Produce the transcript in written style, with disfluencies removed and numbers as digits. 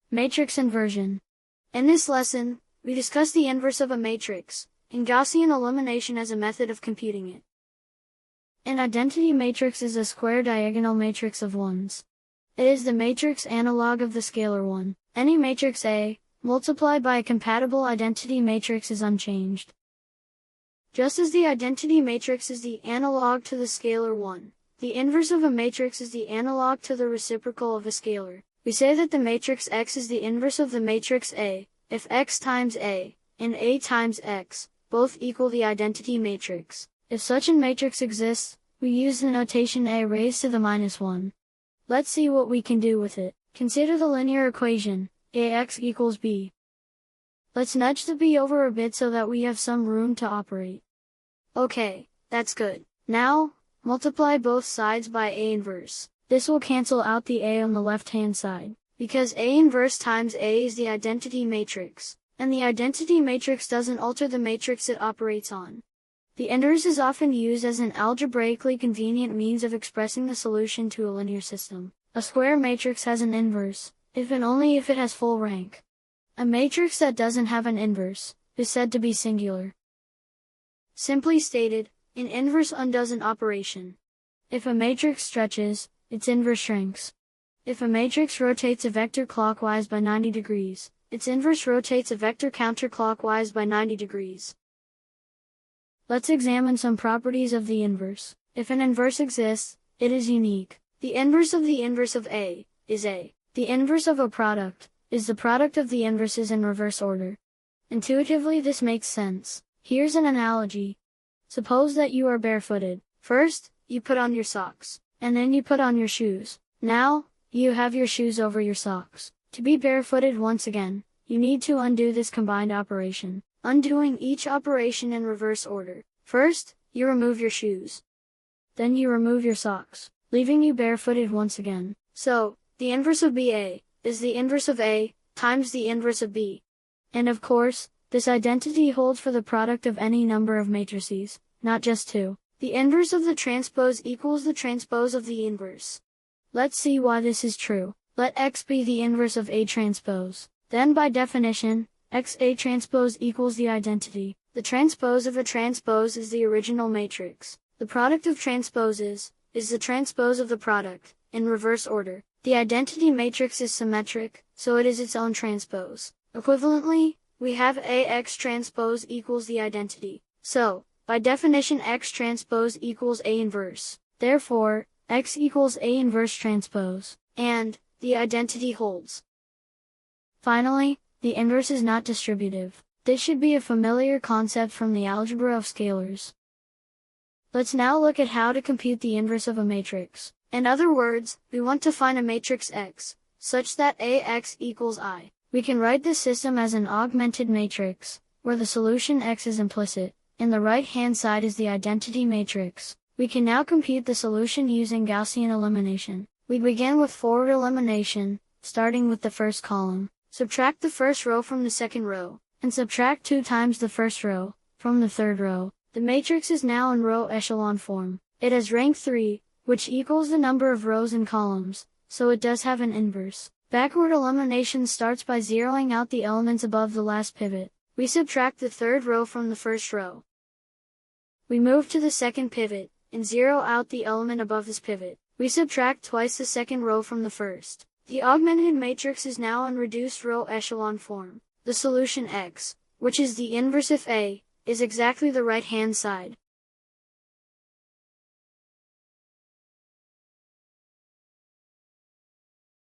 Matrix Inversion. In this lesson, we discuss the inverse of a matrix, and Gaussian elimination as a method of computing it. An identity matrix is a square diagonal matrix of ones. It is the matrix analog of the scalar 1. Any matrix A, multiplied by a compatible identity matrix is unchanged. Just as the identity matrix is the analog to the scalar 1, the inverse of a matrix is the analog to the reciprocal of a scalar. We say that the matrix X is the inverse of the matrix A, if X times A, and A times X, both equal the identity matrix. If such a matrix exists, we use the notation A raised to the -1. Let's see what we can do with it. Consider the linear equation, AX equals B. Let's nudge the B over a bit so that we have some room to operate. Okay, that's good. Now, multiply both sides by A inverse. This will cancel out the A on the left-hand side, because A inverse times A is the identity matrix, and the identity matrix doesn't alter the matrix it operates on. The inverse is often used as an algebraically convenient means of expressing the solution to a linear system. A square matrix has an inverse, if and only if it has full rank. A matrix that doesn't have an inverse is said to be singular. Simply stated, an inverse undoes an operation. If a matrix stretches, its inverse shrinks. If a matrix rotates a vector clockwise by 90 degrees, its inverse rotates a vector counterclockwise by 90 degrees. Let's examine some properties of the inverse. If an inverse exists, it is unique. The inverse of the inverse of A is A. The inverse of a product is the product of the inverses in reverse order. Intuitively, this makes sense. Here's an analogy. Suppose that you are barefooted. First, you put on your socks, and then you put on your shoes. Now, you have your shoes over your socks. To be barefooted once again, you need to undo this combined operation, undoing each operation in reverse order. First, you remove your shoes. Then you remove your socks, leaving you barefooted once again. So, the inverse of BA is the inverse of A times the inverse of B. And of course, this identity holds for the product of any number of matrices, not just two. The inverse of the transpose equals the transpose of the inverse. Let's see why this is true. Let X be the inverse of A transpose. Then by definition, X A transpose equals the identity. The transpose of a transpose is the original matrix. The product of transposes is the transpose of the product, in reverse order. The identity matrix is symmetric, so it is its own transpose. Equivalently, we have AX transpose equals the identity. So, by definition X transpose equals A inverse. Therefore, X equals A inverse transpose, and the identity holds. Finally, the inverse is not distributive. This should be a familiar concept from the algebra of scalars. Let's now look at how to compute the inverse of a matrix. In other words, we want to find a matrix X, such that AX equals I. We can write this system as an augmented matrix, where the solution X is implicit, and the right-hand side is the identity matrix. We can now compute the solution using Gaussian elimination. We begin with forward elimination, starting with the first column. Subtract the first row from the second row, and subtract 2 times the first row from the third row. The matrix is now in row echelon form. It has rank 3, which equals the number of rows and columns, so it does have an inverse. Backward elimination starts by zeroing out the elements above the last pivot. We subtract the third row from the first row. We move to the second pivot, and zero out the element above this pivot. We subtract twice the second row from the first. The augmented matrix is now in reduced row echelon form. The solution X, which is the inverse if A, is exactly the right-hand side.